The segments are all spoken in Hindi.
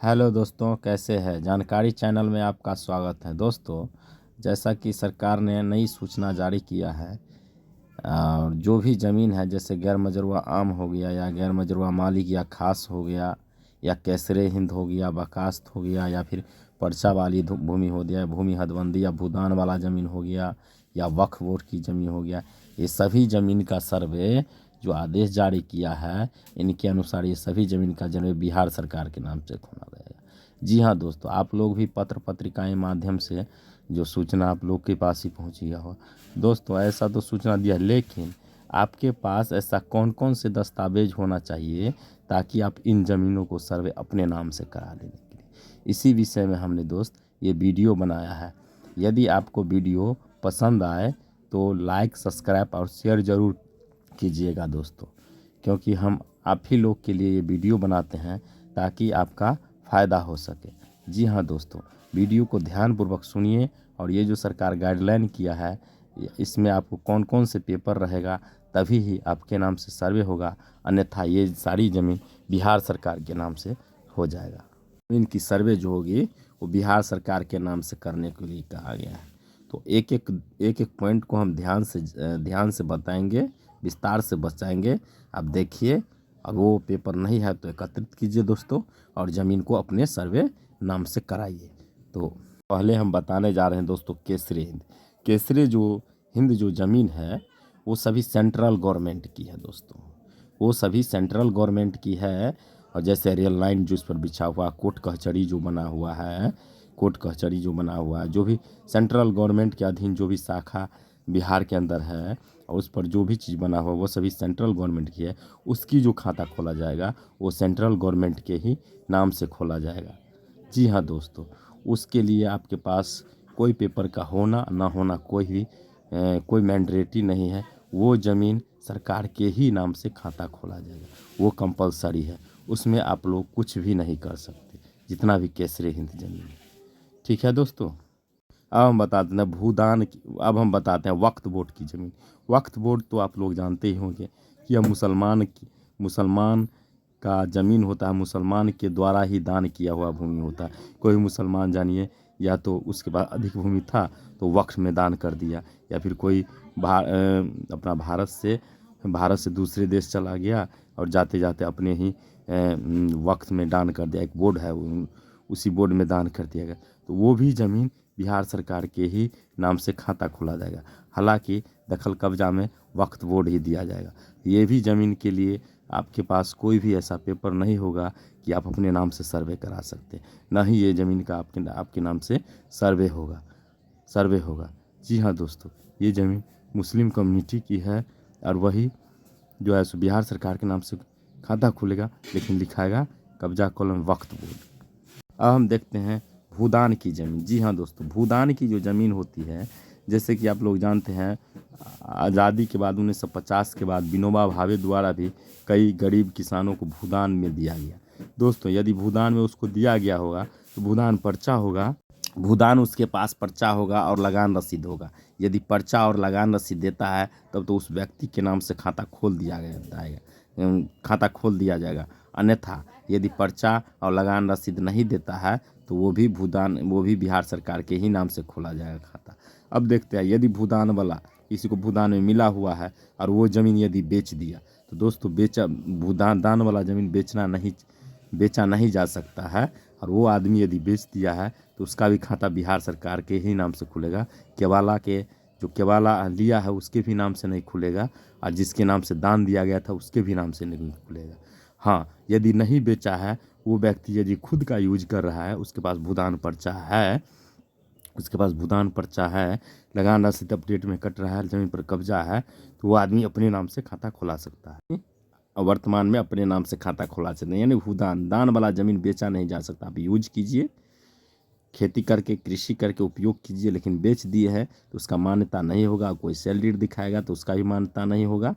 हेलो दोस्तों, कैसे हैं। जानकारी चैनल में आपका स्वागत है। दोस्तों, जैसा कि सरकार ने नई सूचना जारी किया है, और जो भी ज़मीन है जैसे गैर मजरूआ आम हो गया या गैर मजरूआ मालिक या खास हो गया या कैसरे हिंद हो गया, बकास्त हो गया या फिर पर्चा वाली भूमि हो गया, भूमि हदबंदी या भूदान वाला ज़मीन हो गया या वक्फ बोर्ड की ज़मीन हो गया, ये सभी ज़मीन का सर्वे जो आदेश जारी किया है, इनके अनुसार ये सभी ज़मीन का सर्वे बिहार सरकार के नाम से खोला जाएगा। जी हाँ दोस्तों, आप लोग भी पत्र पत्रिकाएं माध्यम से जो सूचना आप लोग के पास ही पहुंची हो। दोस्तों, ऐसा तो सूचना दिया, लेकिन आपके पास ऐसा कौन कौन से दस्तावेज होना चाहिए ताकि आप इन ज़मीनों को सर्वे अपने नाम से करा लेने के लिए, इसी विषय में हमने दोस्त ये वीडियो बनाया है। यदि आपको वीडियो पसंद आए तो लाइक, सब्सक्राइब और शेयर ज़रूर कीजिएगा दोस्तों, क्योंकि हम आप ही लोग के लिए ये वीडियो बनाते हैं ताकि आपका फ़ायदा हो सके। जी हाँ दोस्तों, वीडियो को ध्यानपूर्वक सुनिए और ये जो सरकार गाइडलाइन किया है, इसमें आपको कौन कौन से पेपर रहेगा तभी ही आपके नाम से सर्वे होगा, अन्यथा ये सारी ज़मीन बिहार सरकार के नाम से हो जाएगा। ज़मीन की सर्वे जो होगी वो बिहार सरकार के नाम से करने के लिए कहा गया है। तो एक एक पॉइंट को हम ध्यान से बताएंगे, विस्तार से बताएंगे। आप देखिए, और वो पेपर नहीं है तो एकत्रित कीजिए दोस्तों और ज़मीन को अपने सर्वे नाम से कराइए। तो पहले हम बताने जा रहे हैं दोस्तों केसरी हिंद। केसरी हिंद जो ज़मीन है वो सभी सेंट्रल गवर्नमेंट की है दोस्तों, वो सभी सेंट्रल गवर्नमेंट की है। और जैसे रेल लाइन जो इस पर बिछा हुआ, कोर्ट कचहरी जो बना हुआ है, कोर्ट कचहरी जो बना हुआ है, जो भी सेंट्रल गवर्नमेंट के अधीन जो भी शाखा बिहार के अंदर है और उस पर जो भी चीज़ बना हुआ वो सभी सेंट्रल गवर्नमेंट की है। उसकी जो खाता खोला जाएगा वो सेंट्रल गवर्नमेंट के ही नाम से खोला जाएगा। जी हाँ दोस्तों, उसके लिए आपके पास कोई पेपर का होना ना होना कोई मैंडेटरी नहीं है। वो ज़मीन सरकार के ही नाम से खाता खोला जाएगा, वो कंपलसरी है। उसमें आप लोग कुछ भी नहीं कर सकते, जितना भी केसरी हिंद ज़मीन है। ठीक है दोस्तों, अब हम बताते हैं अब हम बताते हैं वक्फ बोर्ड की ज़मीन। वक्फ बोर्ड तो आप लोग जानते ही होंगे कि यह मुसलमान का ज़मीन होता है, मुसलमान के द्वारा ही दान किया हुआ भूमि होता है। कोई मुसलमान जानिए, या तो उसके पास अधिक भूमि था तो वक्फ में दान कर दिया, या फिर कोई अपना भारत से दूसरे देश चला गया और जाते जाते अपने ही वक्फ में दान कर दिया। एक बोर्ड है, उसी बोर्ड में दान कर दिया गया, तो वो भी ज़मीन बिहार सरकार के ही नाम से खाता खोला जाएगा। हालांकि दखल कब्जा में वक्फ बोर्ड ही दिया जाएगा। ये भी ज़मीन के लिए आपके पास कोई भी ऐसा पेपर नहीं होगा कि आप अपने नाम से सर्वे करा सकते, ना ही ये ज़मीन का आपके नाम से सर्वे होगा। जी हाँ दोस्तों, ये ज़मीन मुस्लिम कम्युनिटी की है और वही जो है सो बिहार सरकार के नाम से खाता खुलेगा, लेकिन लिखाएगा कब्जा कॉलम वक्फ बोर्ड। अब हम देखते हैं भूदान की ज़मीन। जी हाँ दोस्तों, भूदान की जो ज़मीन होती है, जैसे कि आप लोग जानते हैं, आज़ादी के बाद 1950 के बाद विनोबा भावे द्वारा भी कई गरीब किसानों को भूदान में दिया गया। दोस्तों, यदि भूदान में उसको दिया गया होगा तो भूदान उसके पास पर्चा होगा और लगान रसीद होगा। यदि पर्चा और लगान रसीद देता है तब तो उस व्यक्ति के नाम से खाता खोल दिया जाएगा। अन्यथा यदि पर्चा और लगान रसीद नहीं देता है तो वो भी बिहार सरकार के ही नाम से खोला जाएगा खाता। अब देखते हैं, यदि भूदान वाला किसी को भूदान में मिला हुआ है और वो ज़मीन यदि बेच दिया तो दोस्तों दान वाला ज़मीन बेचा नहीं जा सकता है। और वो आदमी यदि बेच दिया है तो उसका भी खाता बिहार सरकार के ही नाम से खुलेगा। जो केवाला लिया है उसके भी नाम से नहीं खुलेगा, और जिसके नाम से दान दिया गया था उसके भी नाम से नहीं खुलेगा। हाँ, यदि नहीं बेचा है, वो व्यक्ति यदि खुद का यूज कर रहा है, उसके पास भूदान पर्चा है, लगान रसीद अपडेट में कट रहा है, ज़मीन पर कब्जा है, तो वो आदमी अपने नाम से खाता खुला सकता है। और वर्तमान में अपने नाम से खाता खोला सकते हैं, यानी दान वाला ज़मीन बेचा नहीं जा सकता। आप यूज कीजिए, खेती करके, कृषि करके उपयोग कीजिए, लेकिन बेच दिए है तो उसका मान्यता नहीं होगा। कोई सेल डीड दिखाएगा तो उसका भी मान्यता नहीं होगा।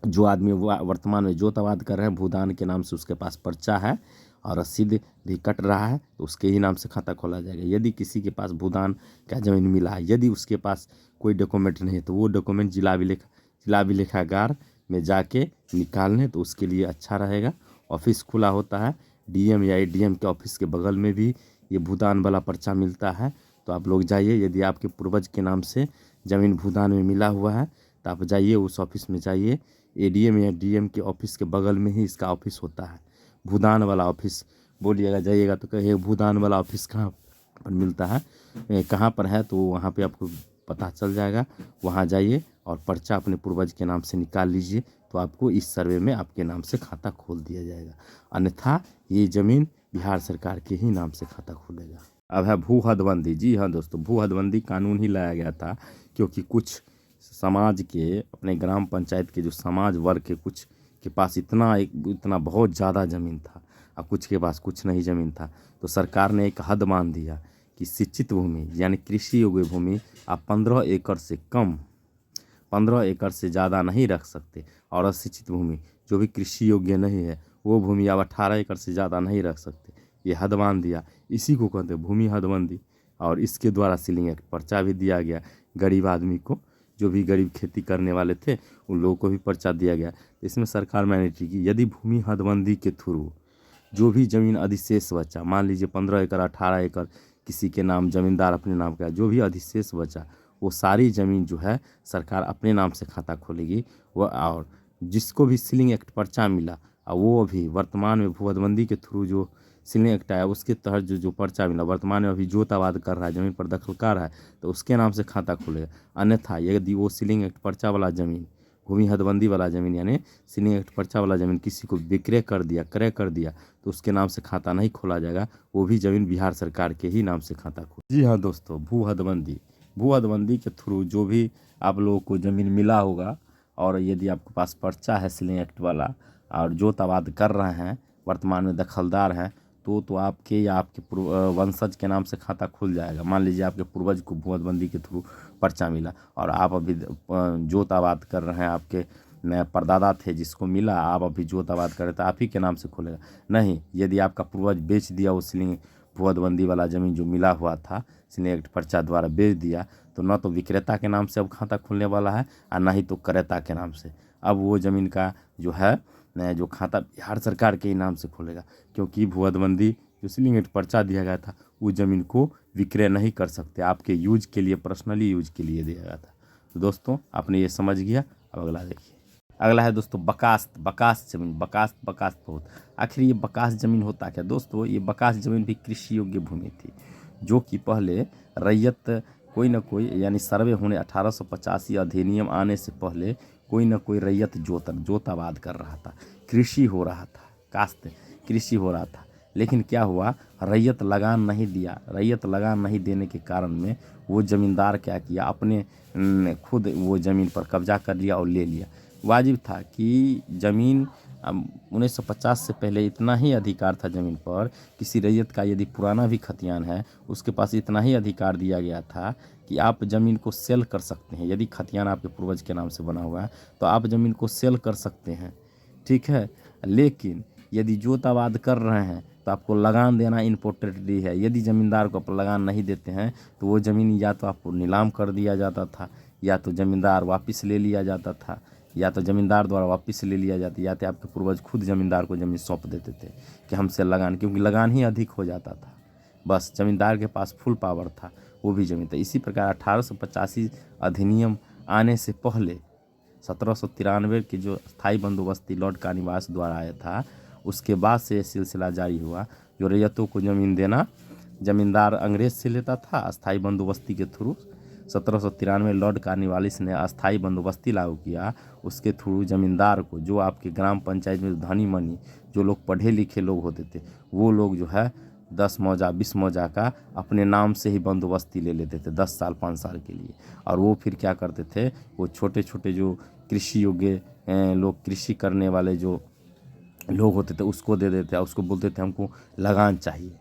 जो आदमी वर्तमान में जोतावाद कर रहे हैं भूदान के नाम से, उसके पास पर्चा है और रसीद भी कट रहा है, तो उसके ही नाम से खाता खोला जाएगा। यदि किसी के पास भूदान का ज़मीन मिला है, यदि उसके पास कोई डॉक्यूमेंट नहीं है, तो वो डॉक्यूमेंट जिला अभिलेखागार में जाके निकालने, तो उसके लिए अच्छा रहेगा। ऑफिस खुला होता है डीएम या एडीएम के ऑफिस के बगल में भी ये भूदान वाला पर्चा मिलता है। तो आप लोग जाइए, यदि आपके पूर्वज के नाम से ज़मीन भूदान में मिला हुआ है तो आप जाइए, उस ऑफिस में जाइए। एडीएम या डीएम के ऑफिस के बगल में ही इसका ऑफिस होता है, भूदान वाला ऑफिस। बोलिएगा, जाइएगा तो कहिए भूदान वाला ऑफिस कहाँ पर मिलता है, कहाँ पर है, तो वहाँ पे आपको पता चल जाएगा। वहाँ जाइए और पर्चा अपने पूर्वज के नाम से निकाल लीजिए, तो आपको इस सर्वे में आपके नाम से खाता खोल दिया जाएगा। अन्यथा ये ज़मीन बिहार सरकार के ही नाम से खाता खोलेगा। अब है भू हदबंदी। जी हाँ दोस्तों, भू हदबंदी कानून ही लाया गया था क्योंकि कुछ समाज के, अपने ग्राम पंचायत के जो समाज वर्ग के कुछ के पास इतना बहुत ज़्यादा ज़मीन था और कुछ के पास कुछ नहीं ज़मीन था। तो सरकार ने एक हद मान दिया कि शिक्षित भूमि यानी कृषि योग्य भूमि आप 15 एकड़ से कम, 15 एकड़ से ज़्यादा नहीं रख सकते। और अशिक्षित भूमि जो भी कृषि योग्य नहीं है वो भूमि आप 18 एकड़ से ज़्यादा नहीं रख सकते। ये हद मान दिया, इसी को कहते हैं भूमि हदबंदी। और इसके द्वारा सीलिंग एक्ट पर्चा भी दिया गया गरीब आदमी को, जो भी गरीब खेती करने वाले थे उन लोगों को भी पर्चा दिया गया। इसमें सरकार मैंडेटरी की, यदि भूमि हदबंदी के थ्रू जो भी ज़मीन अधिशेष बचा, मान लीजिए 15 एकड़ 18 एकड़ किसी के नाम ज़मींदार अपने नाम का, जो भी अधिशेष बचा वो सारी ज़मीन जो है सरकार अपने नाम से खाता खोलेगी। वह और जिसको भी सीलिंग एक्ट पर्चा मिला और वो अभी वर्तमान में भू हदबंदी के थ्रू जो सीलिंग एक्ट आया उसके तहत जो पर्चा मिला, वर्तमान में अभी जोत आबाद कर रहा है, ज़मीन पर दखल कर रहा है, तो उसके नाम से खाता खोलेगा। अन्यथा यदि वो सीलिंग एक्ट पर्चा वाला ज़मीन, भूमि हदबंदी वाला ज़मीन यानी सीलिंग एक्ट पर्चा वाला ज़मीन किसी को विक्रय कर दिया, क्रय कर दिया, तो उसके नाम से खाता नहीं खोला जाएगा। वो भी ज़मीन बिहार सरकार के ही नाम से खाता खोल। जी हाँ दोस्तों, भू हदबंदी के थ्रू जो भी आप लोगों को ज़मीन मिला होगा और यदि आपके पास पर्चा है सीलिंग एक्ट वाला और जोत आबाद कर रहे हैं, वर्तमान में दखलदार हैं, तो आपके या आपके वंशज के नाम से खाता खुल जाएगा। मान लीजिए आपके पूर्वज को भू हदबंदी के थ्रू पर्चा मिला और आप अभी जोत आबाद कर रहे हैं, आपके परदादा थे जिसको मिला, आप अभी जोत आबाद कर रहे थे, आप ही के नाम से खोलेगा नहीं। यदि आपका पूर्वज बेच दिया वो सीलिंग भू हदबंदी वाला ज़मीन जो मिला हुआ था, सीलिंग एक्ट पर्चा द्वारा बेच दिया, तो न तो विक्रेता के नाम से अब खाता खुलने वाला है और ना ही तो क्रेता के नाम से। अब वो ज़मीन का जो है जो खाता बिहार सरकार के ही नाम से खोलेगा, क्योंकि भू हदबंदी जो सीलिंग एक्ट पर्चा दिया गया था वो ज़मीन को विक्रय नहीं कर सकते, आपके यूज के लिए, पर्सनली यूज के लिए दिया गया था। तो दोस्तों आपने ये समझ गया। अब अगला देखिए, अगला है दोस्तों बकास ज़मीन। बकास बहुत, आखिर ये बकास ज़मीन होता क्या दोस्तों? ये बकास ज़मीन भी कृषि योग्य भूमि थी, जो कि पहले रैयत कोई ना कोई, यानी सर्वे होने 1885 अधिनियम आने से पहले कोई ना कोई रैयत जोत आबाद कर रहा था, कृषि हो रहा था, काश्त कृषि हो रहा था। लेकिन क्या हुआ, रैयत लगान नहीं दिया। रैयत लगान नहीं देने के कारण में वो ज़मींदार क्या किया, अपने खुद वो ज़मीन पर कब्जा कर लिया और ले लिया। वाजिब था कि ज़मीन 1950 से पहले इतना ही अधिकार था ज़मीन पर, किसी रैयत का यदि पुराना भी खतियान है उसके पास इतना ही अधिकार दिया गया था कि आप ज़मीन को सेल कर सकते हैं। यदि खतियान आपके पूर्वज के नाम से बना हुआ है तो आप ज़मीन को सेल कर सकते हैं, ठीक है। लेकिन यदि जोत आबाद कर रहे हैं तो आपको लगान देना इम्पोर्टेंटली है। यदि ज़मींदार को आप लगान नहीं देते हैं तो वो ज़मीन या तो आपको नीलाम कर दिया जाता था, या तो ज़मींदार वापस ले लिया जाता था, या तो ज़मींदार द्वारा वापस ले लिया जाता, या तो आपके पूर्वज खुद ज़मींदार को ज़मीन सौंप देते थे कि हमसे लगान, क्योंकि लगान ही अधिक हो जाता था। बस ज़मींदार के पास फुल पावर था, वो भी ज़मीन था। इसी प्रकार 1885 अधिनियम आने से पहले 1793 की जो स्थायी बंदोबस्ती लॉर्ड कानिवास द्वारा आया था, उसके बाद से ये सिलसिला जारी हुआ। जो रैयतों को ज़मीन देना ज़मींदार अंग्रेज से लेता था अस्थायी बंदोबस्ती के थ्रू। 1793 लॉर्ड कार्नवालिस ने अस्थायी बंदोबस्ती लागू किया, उसके थ्रू ज़मींदार को, जो आपके ग्राम पंचायत में धनी मनी जो लोग पढ़े लिखे लोग होते थे, वो लोग जो है 10 मौजा 20 मौजा का अपने नाम से ही बंदोबस्ती ले लेते थे 10 साल 5 साल के लिए। और वो फिर क्या करते थे, वो छोटे छोटे जो कृषि योग्य लोग, कृषि करने वाले जो लोग होते थे उसको दे देते, उसको बोलते थे हमको लगान चाहिए,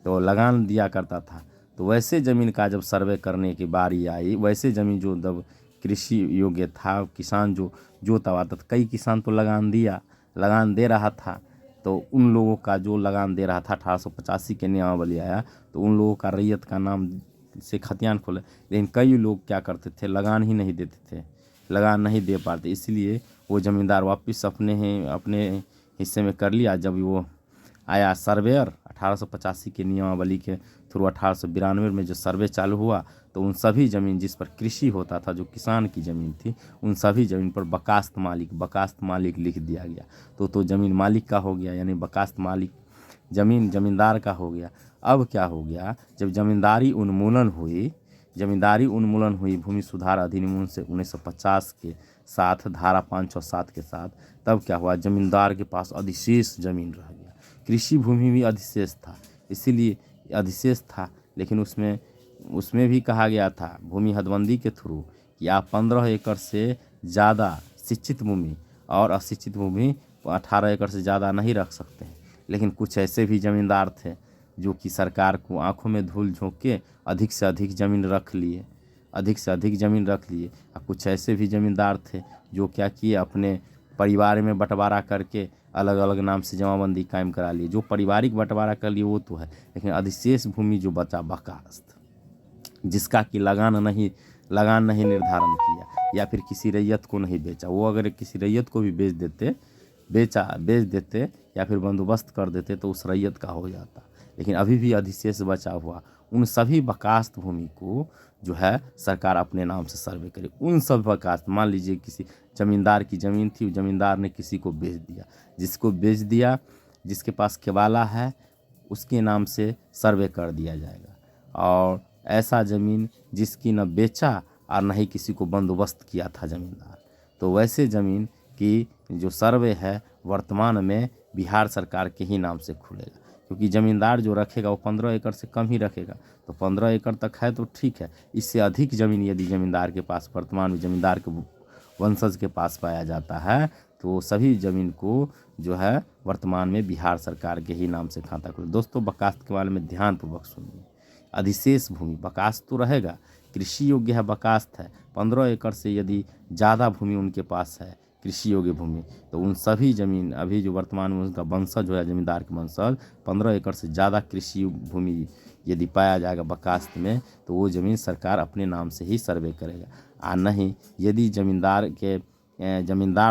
तो लगान दिया करता था। तो वैसे ज़मीन का जब सर्वे करने की बारी आई, वैसे ज़मीन जो जब कृषि योग्य था, किसान जो जोता था, कई किसान तो लगान दे रहा था, तो उन लोगों का जो लगान दे रहा था 1885 के नियमावली आया तो उन लोगों का रैयत का नाम से खतियान खोले। लेकिन कई लोग क्या करते थे, लगान ही नहीं देते थे, लगान नहीं दे पाते, इसलिए वो ज़मींदार वापस अपने हिस्से में कर लिया। जब वो आया सर्वेयर 1885 के नियमावली के थ्रू 1892 में जो सर्वे चालू हुआ तो उन सभी ज़मीन जिस पर कृषि होता था, जो किसान की ज़मीन थी, उन सभी ज़मीन पर बकास्त मालिक लिख दिया गया। तो ज़मीन मालिक का हो गया, यानी बकास्त मालिक ज़मीन ज़मींदार का हो गया। अब क्या हो गया, जब ज़मींदारी उन्मूलन हुई भूमि सुधार अधिनियम से 1950 के साथ, धारा 507 के साथ, तब क्या हुआ, ज़मींदार के पास अधिशेष ज़मीन रह गया। कृषि भूमि भी अधिशेष था, इसीलिए अधिशेष था, लेकिन उसमें भी कहा गया था भूमि हदबंदी के थ्रू कि आप 15 एकड़ से ज़्यादा शिक्षित भूमि और अशिक्षित भूमि 18 एकड़ से ज़्यादा नहीं रख सकते हैं। लेकिन कुछ ऐसे भी ज़मींदार थे जो कि सरकार को आंखों में धूल झोंक के अधिक से अधिक ज़मीन रख लिए। और कुछ ऐसे भी ज़मींदार थे जो क्या किए, अपने परिवार में बंटवारा करके अलग अलग नाम से जमाबंदी कायम करा लिए। जो पारिवारिक बंटवारा कर लिए वो तो है, लेकिन अधिशेष भूमि जो बचा बकास्त, जिसका कि लगान नहीं निर्धारण किया या फिर किसी रैयत को नहीं बेचा, वो अगर किसी रैयत को भी बेच देते या फिर बंदोबस्त कर देते तो उस रैयत का हो जाता। लेकिन अभी भी अधिशेष बचा हुआ उन सभी बकास्त भूमि को जो है सरकार अपने नाम से सर्वे करे। उन सब बकास्त, मान लीजिए किसी ज़मींदार की ज़मीन थी, ज़मींदार ने किसी को बेच दिया, जिसके पास केवाला है उसके नाम से सर्वे कर दिया जाएगा। और ऐसा ज़मीन जिसकी न बेचा और न ही किसी को बंदोबस्त किया था ज़मींदार, तो वैसे ज़मीन की जो सर्वे है वर्तमान में बिहार सरकार के ही नाम से खुलेगा। क्योंकि ज़मींदार जो रखेगा वो 15 एकड़ से कम ही रखेगा, तो 15 एकड़ तक है तो ठीक है। इससे अधिक ज़मीन यदि ज़मींदार के पास, वर्तमान में ज़मींदार के वंशज के पास पाया जाता है, तो सभी ज़मीन को जो है वर्तमान में बिहार सरकार के ही नाम से खाता खुले। दोस्तों, बकास्त के बारे में ध्यानपूर्वक सुनिए। अधिशेष भूमि, बकास्त तो रहेगा, कृषि योग्य है, बकास्त है। 15 एकड़ से यदि ज़्यादा भूमि उनके पास है कृषि योग्य भूमि, तो उन सभी ज़मीन, अभी जो वर्तमान में उनका वंशज जो है ज़मींदार के वंशज, 15 एकड़ से ज़्यादा कृषि भूमि यदि पाया जाएगा बकास्त में, तो वो ज़मीन सरकार अपने नाम से ही सर्वे करेगा। और नहीं, यदि ज़मींदार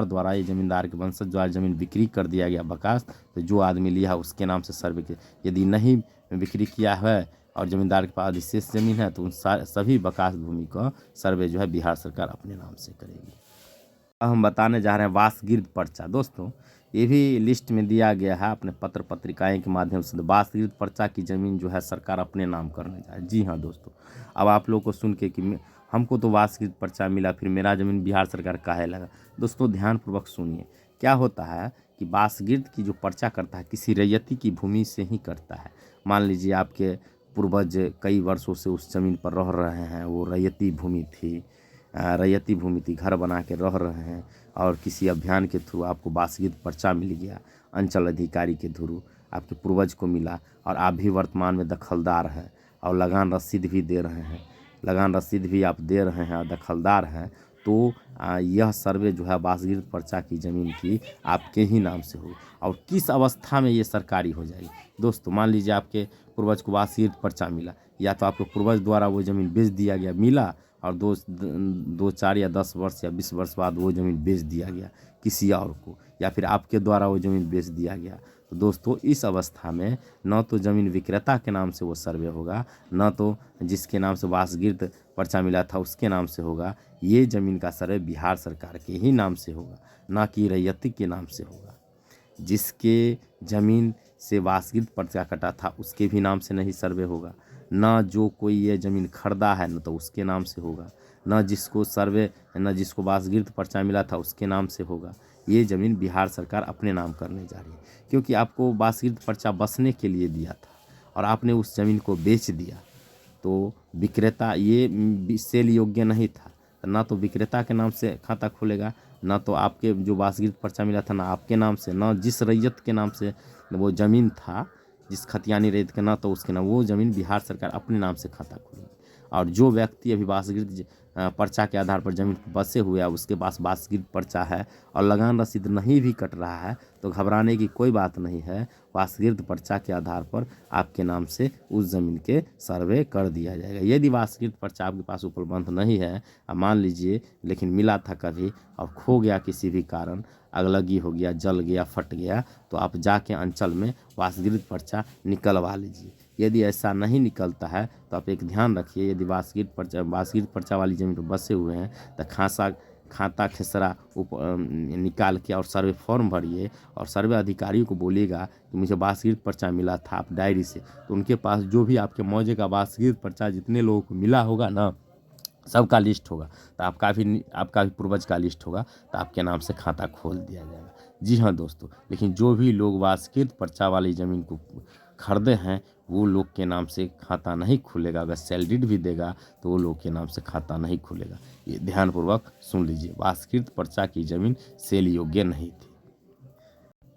द्वारा, ये ज़मींदार के वंशज द्वारा ज़मीन बिक्री कर दिया गया बकास्त, तो जो आदमी लिया उसके नाम से सर्वे किया। यदि नहीं बिक्री किया है और ज़मींदार के पास अधिशेष ज़मीन है, तो उन सभी बकास्त भूमि का सर्वे जो है बिहार सरकार अपने नाम से करेगी। अब हम बताने जा रहे हैं वासगिर्द पर्चा। दोस्तों, ये भी लिस्ट में दिया गया है अपने पत्र पत्रिकाएं के माध्यम से। वासगिर्द पर्चा की ज़मीन जो है सरकार अपने नाम करने जा रही है। जी हाँ दोस्तों, अब आप लोग को सुन के कि हमको तो वासगिर्द पर्चा मिला, फिर मेरा ज़मीन बिहार सरकार काहे लगा। दोस्तों, ध्यानपूर्वक सुनिए। क्या होता है कि वासगिर्द की जो पर्चा करता है किसी रैयती की भूमि से ही करता है। मान लीजिए आपके पूर्वज कई वर्षों से उस ज़मीन पर रह रहे हैं, वो रैयती भूमि थी, घर बना के रह रहे हैं, और किसी अभियान के थ्रू आपको वासगिर्द पर्चा मिल गया, अंचल अधिकारी के थ्रू आपके पूर्वज को मिला, और आप भी वर्तमान में दखलदार हैं और लगान रसीद भी दे रहे हैं, और दखलदार हैं, तो यह सर्वे जो है वासगिर्द पर्चा की ज़मीन की आपके ही नाम से होगी। और किस अवस्था में ये सरकारी हो जाएगी। दोस्तों, मान लीजिए आपके पूर्वज को वासगिर्द पर्चा मिला, या तो आपके पूर्वज द्वारा वो ज़मीन बेच दिया गया, मिला, और 4 या 10 वर्ष या 20 वर्ष बाद वो ज़मीन बेच दिया गया किसी और को, या फिर आपके द्वारा वो ज़मीन बेच दिया गया, तो दोस्तों इस अवस्था में न तो ज़मीन विक्रेता के नाम से वो सर्वे होगा, न तो जिसके नाम से वासगिर्द पर्चा मिला था उसके नाम से होगा। ये ज़मीन का सर्वे बिहार सरकार के ही नाम से होगा, ना कि रैयती के नाम से होगा। जिसके ज़मीन से वासगिर्द पर्चा कटा था उसके भी नाम से नहीं सर्वे होगा, ना जो कोई ये ज़मीन खरीदा है न तो उसके नाम से होगा, न जिसको वासगिर्द पर्चा मिला था उसके नाम से होगा। ये ज़मीन बिहार सरकार अपने नाम करने जा रही है, क्योंकि आपको वासगिर्द पर्चा बसने के लिए दिया था और आपने उस ज़मीन को बेच दिया, तो विक्रेता ये सेल योग्य नहीं था, ना तो विक्रेता के नाम से खाता खुलेगा, ना तो आपके जो वासगिर्द पर्चा मिला था ना आपके नाम से, ना जिस रैयत के नाम से वो ज़मीन था, जिस खतियानी रैयत के, ना तो उसके नाम, वो ज़मीन बिहार सरकार अपने नाम से खाता खुलेगी। और जो व्यक्ति अभी वासगिर्द पर्चा के आधार पर ज़मीन बसे हुए है, उसके पास वास्तविक पर्चा है और लगान रसीद नहीं भी कट रहा है तो घबराने की कोई बात नहीं है। वास्तविक पर्चा के आधार पर आपके नाम से उस ज़मीन के सर्वे कर दिया जाएगा। यदि वास्तविक पर्चा आपके पास उपलब्ध नहीं है, मान लीजिए लेकिन मिला था कभी और खो गया किसी भी कारण, अगलगी हो गया, जल गया, फट गया, तो आप जाके अंचल में वास्तविक पर्चा निकलवा लीजिए। यदि ऐसा नहीं निकलता है तो आप एक ध्यान रखिए, यदि वास्तविक पर्चा वाली ज़मीन पर बसे हुए हैं तो खाता खेसरा निकाल के और सर्वे फॉर्म भरिए और सर्वे अधिकारी को बोलिएगा कि मुझे वास्तविक पर्चा मिला था आप डायरी से, तो उनके पास जो भी आपके मौजे का वास्तविक पर्चा जितने लोगों को मिला होगा ना, सबका लिस्ट होगा, तो आपका भी पूर्वज का लिस्ट होगा, तो आपके नाम से खाता खोल दिया जाएगा। जी हाँ दोस्तों, लेकिन जो भी लोग वास्तविक पर्चा वाली ज़मीन को खरीदे हैं वो लोग के नाम से खाता नहीं खुलेगा। अगर सैलरीड भी देगा तो वो लोग के नाम से खाता नहीं खुलेगा। ये ध्यानपूर्वक सुन लीजिए, वास्तविक पर्चा की ज़मीन सेल योग्य नहीं थी।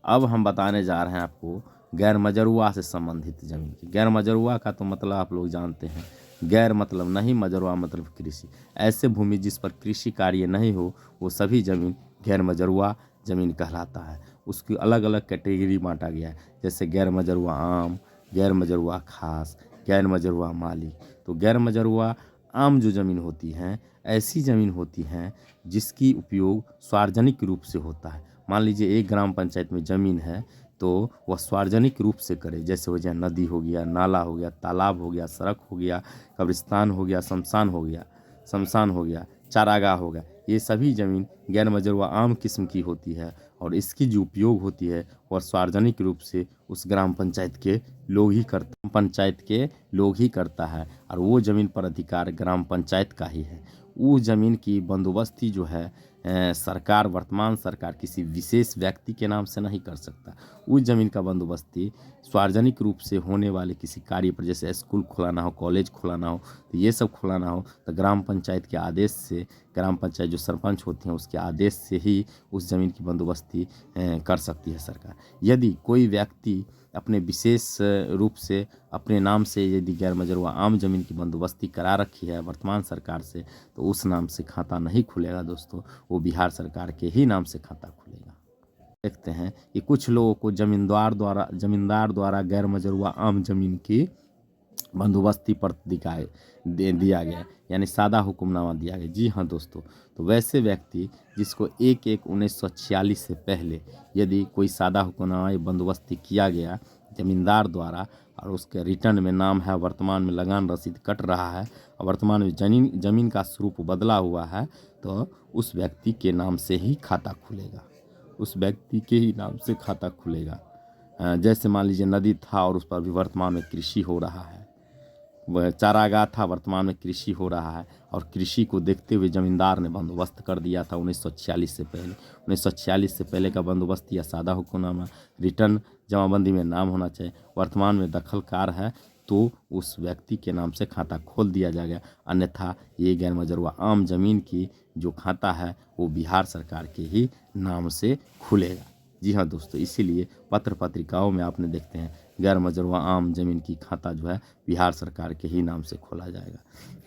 अब हम बताने जा रहे हैं आपको गैर मजरूआ से संबंधित ज़मीन की। गैर मजरूआ का तो मतलब आप लोग जानते हैं, गैर मतलब नहीं, मजरूआ मतलब कृषि। ऐसे भूमि जिस पर कृषि कार्य नहीं हो वो सभी ज़मीन गैर मजरूआ ज़मीन कहलाता है। उसकी अलग अलग कैटेगरी बांटा गया है, जैसे गैर मजरूआ आम, गैर मजरूआ खास, गैर मजरूआ मालिक। तो गैर मजरूआ आम जो ज़मीन होती हैं, ऐसी ज़मीन होती हैं जिसकी उपयोग सार्वजनिक रूप से होता है। मान लीजिए एक ग्राम पंचायत में ज़मीन है तो वह सार्वजनिक रूप से करे, जैसे हो जाए नदी हो गया, नाला हो गया, तालाब हो गया, सड़क हो गया, कब्रिस्तान हो गया, शमशान हो गया, चारागाह हो गया। ये सभी ज़मीन गैर मजरूआ आम किस्म की होती है और इसकी जो उपयोग होती है वह सार्वजनिक रूप से उस ग्राम पंचायत के लोग ही करता है और वो ज़मीन पर अधिकार ग्राम पंचायत का ही है। वो ज़मीन की बंदोबस्ती जो है वर्तमान सरकार किसी विशेष व्यक्ति के नाम से नहीं कर सकता। उस ज़मीन का बंदोबस्ती सार्वजनिक रूप से होने वाले किसी कार्य पर, जैसे स्कूल खुलाना हो, कॉलेज खुलाना हो, तो ये सब खुलाना हो तो ग्राम पंचायत के आदेश से, ग्राम पंचायत जो सरपंच होते हैं उसके आदेश से ही उस ज़मीन की बंदोबस्ती कर सकती है सरकार। यदि कोई व्यक्ति अपने विशेष रूप से अपने नाम से यदि गैर मजरूआ आम ज़मीन की बंदोबस्ती करा रखी है वर्तमान सरकार से, तो उस नाम से खाता नहीं खुलेगा दोस्तों, वो बिहार सरकार के ही नाम से खाता खुलेगा। देखते हैं कि कुछ लोगों को जमींदार द्वारा गैर मजरूआ आम ज़मीन की बंदोबस्ती पर दिया गया, यानी सादा हुक्मनामा दिया गया। जी हाँ दोस्तों, तो वैसे व्यक्ति जिसको 1/1/1946 से पहले यदि कोई सादा हुक्मनामा या बंदोबस्ती किया गया जमींदार द्वारा और उसके रिटर्न में नाम है, वर्तमान में लगान रसीद कट रहा है और वर्तमान में ज़मीन का स्वरूप बदला हुआ है, तो उस व्यक्ति के नाम से ही खाता खुलेगा, उस व्यक्ति के ही नाम से खाता खुलेगा। जैसे मान लीजिए नदी था और उस पर भी वर्तमान में कृषि हो रहा है, वह चारागाह था, वर्तमान में कृषि हो रहा है और कृषि को देखते हुए ज़मींदार ने बंदोबस्त कर दिया था 1946 से पहले। 1946 से पहले का बंदोबस्त या सादा हुक्मनामा, रिटर्न जमाबंदी में नाम होना चाहिए, वर्तमान में दखलकार है तो उस व्यक्ति के नाम से खाता खोल दिया जाएगा, अन्यथा ये गैर मजरूआ आम ज़मीन की जो खाता है वो बिहार सरकार के ही नाम से खुलेगा। जी हाँ दोस्तों, इसीलिए पत्र पत्रिकाओं में आपने देखते हैं गैर मजरूआ आम ज़मीन की खाता जो है बिहार सरकार के ही नाम से खोला जाएगा,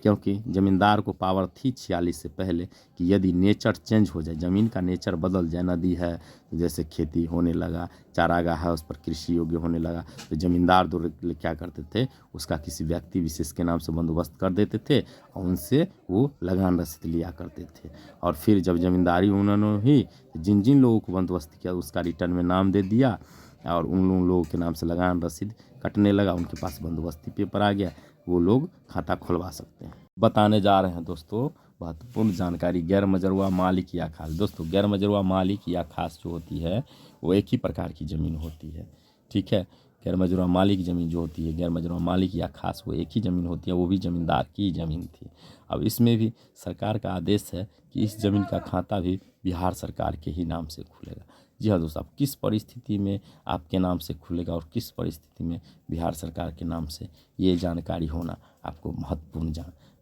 क्योंकि ज़मींदार को पावर थी 46 से पहले कि यदि नेचर चेंज हो जाए, ज़मीन का नेचर बदल जाए, नदी है तो जैसे खेती होने लगा, चारागाह है उस पर कृषि योग्य होने लगा, तो ज़मींदार द्वारा क्या करते थे, उसका किसी व्यक्ति विशेष के नाम से बंदोबस्त कर देते थे और उनसे वो लगान रसीद लिया करते थे। और फिर जब ज़मींदारी उन्होंने ही जिन जिन लोगों को बंदोबस्त किया उसका रिटर्न में नाम दे दिया और उन लोगों के नाम से लगान रसीद कटने लगा, उनके पास बंदोबस्ती पेपर आ गया, वो लोग खाता खुलवा सकते हैं। बताने जा रहे हैं दोस्तों महत्वपूर्ण जानकारी, गैर मजरूआ मालिक या खास। दोस्तों गैर मजरूआ मालिक या खास जो होती है वो एक ही प्रकार की ज़मीन होती है, ठीक है। गैर मजरूआ मालिक ज़मीन जो होती है, गैर मजरूआ मालिक या खास, वो एक ही ज़मीन होती है, वो भी ज़मींदार की ज़मीन थी। अब इसमें भी सरकार का आदेश है कि इस ज़मीन का खाता भी बिहार सरकार के ही नाम से खुलेगा। जी हाँ दोस्तों, अब किस परिस्थिति में आपके नाम से खुलेगा और किस परिस्थिति में बिहार सरकार के नाम से, ये जानकारी होना आपको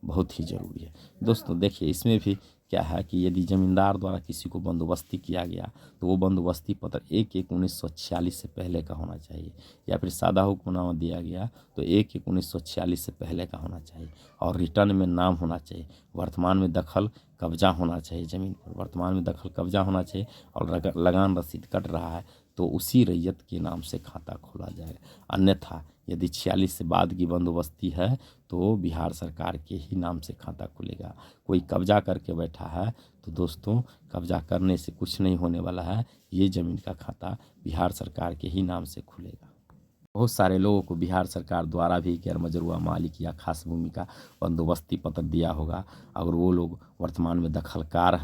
बहुत ही ज़रूरी है। दोस्तों देखिए, इसमें भी क्या है कि यदि ज़मींदार द्वारा किसी को बंदोबस्ती किया गया तो वो बंदोबस्ती पत्र 1/1/1946 से पहले का होना चाहिए, या फिर सादा हुक्मनामा दिया गया तो 1/1/1946 से पहले का होना चाहिए, और रिटर्न में नाम होना चाहिए। वर्तमान में दखल कब्जा होना चाहिए ज़मीन पर, वर्तमान में दखल कब्जा होना चाहिए, और लगान रसीद कट रहा है तो उसी रैयत के नाम से खाता खोला जाएगा। अन्यथा यदि 46 से बाद की बंदोबस्ती है तो बिहार सरकार के ही नाम से खाता खुलेगा। कोई कब्जा करके बैठा है तो दोस्तों, कब्जा करने से कुछ नहीं होने वाला है, ये ज़मीन का खाता बिहार सरकार के ही नाम से खुलेगा। बहुत सारे लोगों को बिहार सरकार द्वारा भी गैर मजरूआ मालिक या खास भूमि का बंदोबस्ती पत्र दिया होगा। अगर वो लोग वर्तमान में दखलकार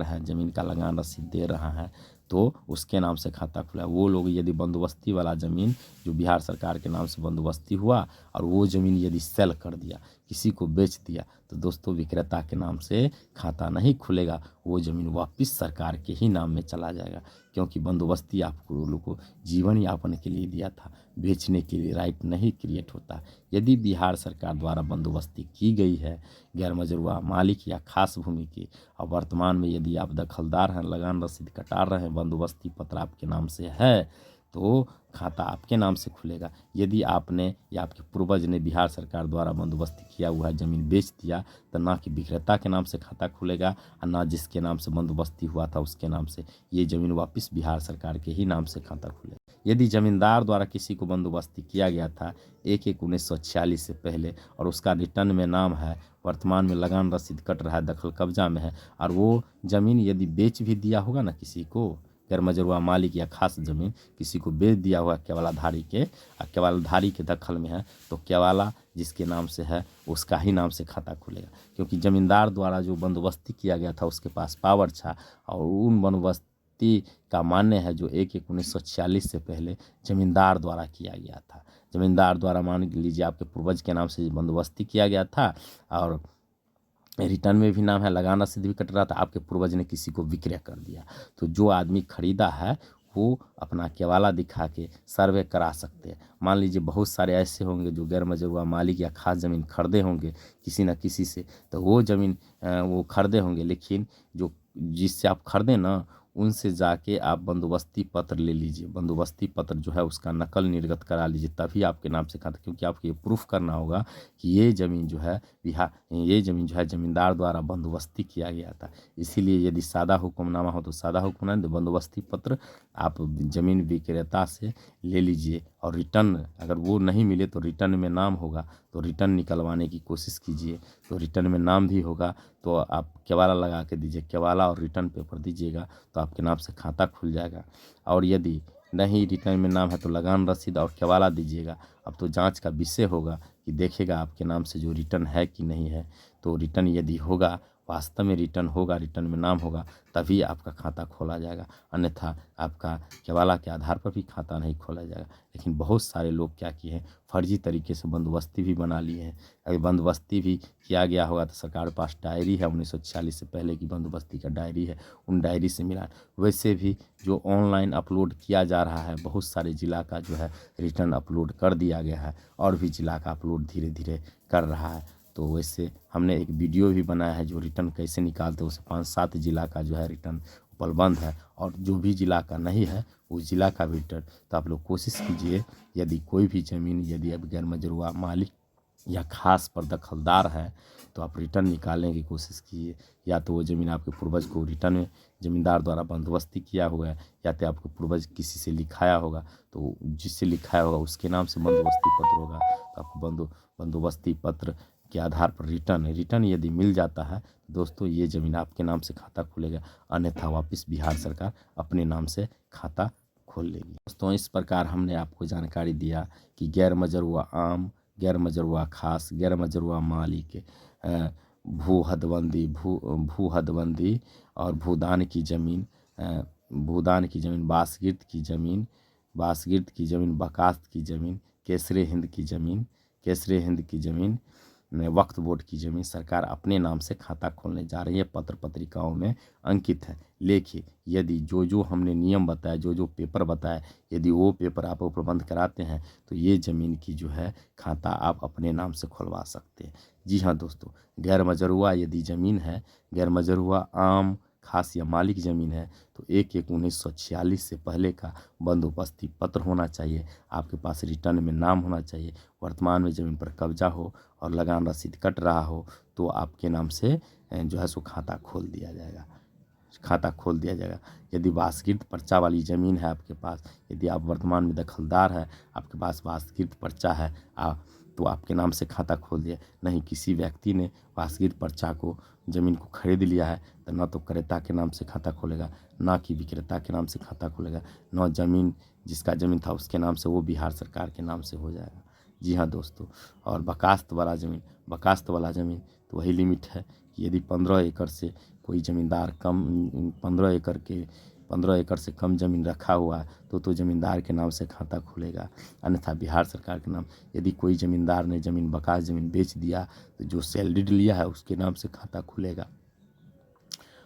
हैं, ज़मीन का लगान रसीद दे रहा है तो उसके नाम से खाता खुला। वो लोग यदि बंदोबस्ती वाला ज़मीन जो बिहार सरकार के नाम से बंदोबस्ती हुआ और वो ज़मीन यदि सेल कर दिया, किसी को बेच दिया, तो दोस्तों विक्रेता के नाम से खाता नहीं खुलेगा, वो ज़मीन वापस सरकार के ही नाम में चला जाएगा। क्योंकि बंदोबस्ती आपको लोगों को जीवन यापन के लिए दिया था, बेचने के लिए राइट नहीं क्रिएट होता। यदि बिहार सरकार द्वारा बंदोबस्ती की गई है गैर मजरूआ मालिक या खास भूमि की, और वर्तमान में यदि आप दखलदार हैं, लगान रसीद कटा रहे हैं, बंदोबस्ती पत्र आपके नाम से है, तो खाता आपके नाम से खुलेगा। यदि आपने या आपके पूर्वज ने बिहार सरकार द्वारा बंदोबस्ती किया हुआ है ज़मीन बेच दिया, तो ना कि विक्रेता के नाम से खाता खुलेगा और ना जिसके नाम से बंदोबस्ती हुआ था उसके नाम से। ये ज़मीन वापस बिहार सरकार के ही नाम से खाता खुलेगा। यदि ज़मींदार द्वारा किसी को बंदोबस्ती किया गया था 1/1/1946 से पहले और उसका रिटर्न में नाम है, वर्तमान में लगान रसीद कट रहा है, दखल कब्जा में है, और वो ज़मीन यदि बेच भी दिया होगा ना किसी को, गैर मजरूआ मालिक या खास ज़मीन किसी को बेच दिया हुआ केवालाधारी के, और केवालाधारी के दखल में है, तो केवाला जिसके नाम से है उसका ही नाम से खाता खुलेगा। क्योंकि ज़मींदार द्वारा जो बंदोबस्ती किया गया था उसके पास पावर था, और उन बंदोबस्ती का मान्य है जो 1/1/1946 से पहले ज़मींदार द्वारा किया गया था। ज़मींदार द्वारा मान लीजिए आपके पूर्वज के नाम से बंदोबस्ती किया गया था, और रिटर्न में भी नाम है, लगान रसीद भी कट रहा था, आपके पूर्वज ने किसी को विक्रय कर दिया, तो जो आदमी खरीदा है वो अपना केवाला दिखा के सर्वे करा सकते हैं। मान लीजिए बहुत सारे ऐसे होंगे जो गैर मजरूआ मालिक या खास ज़मीन खरीदे होंगे किसी न किसी से, तो वो ज़मीन वो खरीदे होंगे, लेकिन जो जिससे आप खरीदे ना उनसे जाके आप बंदोबस्ती पत्र ले लीजिए। बंदोबस्ती पत्र जो है उसका नकल निर्गत करा लीजिए, तभी आपके नाम से खाता। क्योंकि आपको ये प्रूफ करना होगा कि ये ज़मीन जो है ज़मींदार द्वारा बंदोबस्ती किया गया था। इसीलिए यदि सादा हुक्मनामा हो तो सादा हुक्मनामा, तो बंदोबस्ती पत्र आप ज़मीन विक्रेता से ले लीजिए, और रिटर्न अगर वो नहीं मिले तो रिटर्न में नाम होगा, तो रिटर्न निकलवाने की कोशिश कीजिए। तो रिटर्न में नाम भी होगा तो आप केवाला लगा के दीजिए, केवाला और रिटर्न पेपर दीजिएगा तो आपके नाम से खाता खुल जाएगा। और यदि नहीं रिटर्न में नाम है तो लगान रसीद और केवाला दीजिएगा। अब तो जांच का विषय होगा कि देखेगा आपके नाम से जो रिटर्न है कि नहीं है। तो रिटर्न यदि होगा, वास्तव में रिटर्न होगा, रिटर्न में नाम होगा, तभी आपका खाता खोला जाएगा, अन्यथा आपका केवाला के आधार पर भी खाता नहीं खोला जाएगा। लेकिन बहुत सारे लोग क्या किए हैं, फर्जी तरीके से बंदोबस्ती भी बना लिए हैं। अगर बंदोबस्ती भी किया गया होगा तो सरकार के पास डायरी है, 1946 से पहले की बंदोबस्ती का डायरी है, उन डायरी से मिला। वैसे भी जो ऑनलाइन अपलोड किया जा रहा है, बहुत सारे ज़िला का जो है रिटर्न अपलोड कर दिया गया है, और भी ज़िला का अपलोड धीरे धीरे कर रहा है। तो वैसे हमने एक वीडियो भी बनाया है जो रिटर्न कैसे निकालते हैं, उसे 5-7 ज़िला का जो है रिटर्न उपलब्ध है, और जो भी ज़िला का नहीं है उस ज़िला का भी रिटर्न। तो आप लोग कोशिश कीजिए, यदि कोई भी ज़मीन यदि अब गैर मजरूआ मालिक या खास पर दखलदार है तो आप रिटर्न निकालने की कोशिश कीजिए। या तो वो ज़मीन आपके पूर्वज को रिटर्न में ज़मींदार द्वारा बंदोबस्ती किया हुआ है, या तो आपके पूर्वज किसी से लिखाया होगा, तो जिससे लिखाया होगा उसके नाम से बंदोबस्ती पत्र होगा, तो आपको बंदोबस्ती पत्र के आधार पर रिटर्न यदि मिल जाता है तो दोस्तों ये ज़मीन आपके नाम से खाता खुलेगा, अन्यथा वापस बिहार सरकार अपने नाम से खाता खोल लेगी। दोस्तों इस प्रकार हमने आपको जानकारी दिया कि गैर मजरूआ आम, गैर मजरूआ खास, गैर मजरूआ मालिक, भू हदबंदी और भूदान की ज़मीन, बासगिर्द की ज़मीन, बकास्त की ज़मीन, केसरे हिंद की ज़मीन, वक्फ बोर्ड की ज़मीन सरकार अपने नाम से खाता खोलने जा रही है, पत्र पत्रिकाओं में अंकित है। लेकिन यदि जो जो हमने नियम बताया, जो जो पेपर बताया, यदि वो पेपर आप उपलब्ध कराते हैं तो ये ज़मीन की जो है खाता आप अपने नाम से खुलवा सकते हैं। जी हाँ दोस्तों, गैर मजरूआ यदि ज़मीन है, गैर मजरूआ आम खास या मालिक ज़मीन है तो 1/1/1946 से पहले का बंदोबस्ती पत्र होना चाहिए, आपके पास रिटर्न में नाम होना चाहिए, वर्तमान में ज़मीन पर कब्जा हो और लगान रसीद कट रहा हो तो आपके नाम से जो है सो खाता खोल दिया जाएगा, खाता खोल दिया जाएगा। यदि वासकृत पर्चा वाली ज़मीन है आपके पास, यदि आप वर्तमान में दखलदार है, आपके पास वासकृत पर्चा है तो आपके नाम से खाता खोल दिया। नहीं, किसी व्यक्ति ने वासकृत पर्चा को ज़मीन को खरीद लिया है तो न तो क्रेता के नाम से खाता खोलेगा, ना कि विक्रेता के नाम से खाता खोलेगा, न ज़मीन जिसका ज़मीन था उसके नाम से, वो बिहार सरकार के नाम से हो जाएगा। जी हाँ दोस्तों, और बकास्त वाला ज़मीन, बकास्त वाला ज़मीन तो वही लिमिट है कि यदि 15 एकड़ से कोई ज़मींदार कम 15 एकड़ से कम ज़मीन रखा हुआ है तो ज़मींदार के नाम से खाता खुलेगा, अन्यथा बिहार सरकार के नाम। यदि कोई ज़मींदार ने ज़मीन बकास ज़मीन बेच दिया तो जो सेल डीड लिया है उसके नाम से खाता खुलेगा।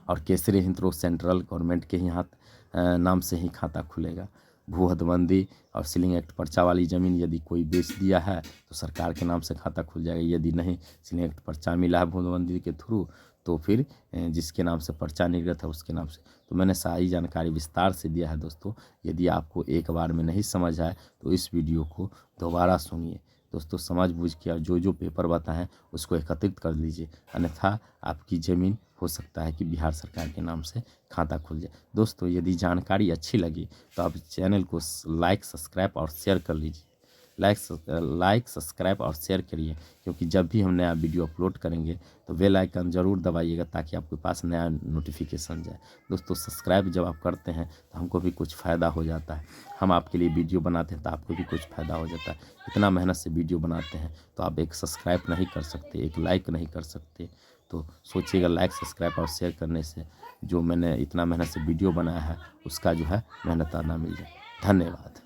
और केसरी हिंद तो सेंट्रल गवर्नमेंट के ही हाथ नाम से ही खाता खुलेगा। भू हदबंदी और सीलिंग एक्ट पर्चा वाली ज़मीन यदि कोई बेच दिया है तो सरकार के नाम से खाता खुल जाएगा। यदि नहीं, सीलिंग एक्ट पर्चा मिला है भू हदबंदी के थ्रू तो फिर जिसके नाम से पर्चा निर्गत है उसके नाम से। तो मैंने सारी जानकारी विस्तार से दिया है दोस्तों। यदि आपको एक बार में नहीं समझ आए तो इस वीडियो को दोबारा सुनिए दोस्तों, समझ बूझ के और जो जो पेपर बताएं उसको एकत्रित कर लीजिए, अन्यथा आपकी ज़मीन हो सकता है कि बिहार सरकार के नाम से खाता खुल जाए। दोस्तों, यदि जानकारी अच्छी लगी तो आप चैनल को लाइक सब्सक्राइब और शेयर कर लीजिए। लाइक सब्सक्राइब और शेयर करिए, क्योंकि जब भी हम नया वीडियो अपलोड करेंगे तो बेल आइकन ज़रूर दबाइएगा ताकि आपके पास नया नोटिफिकेशन जाए। दोस्तों, सब्सक्राइब जब आप करते हैं तो हमको भी कुछ फ़ायदा हो जाता है, हम आपके लिए वीडियो बनाते हैं तो आपको भी कुछ फ़ायदा हो जाता है। इतना मेहनत से वीडियो बनाते हैं तो आप एक सब्सक्राइब नहीं कर सकते, एक लाइक नहीं कर सकते, तो सोचिएगा लाइक सब्सक्राइब और शेयर करने से जो मैंने इतना मेहनत से वीडियो बनाया है उसका जो है मेहनताना मिल जाए। धन्यवाद।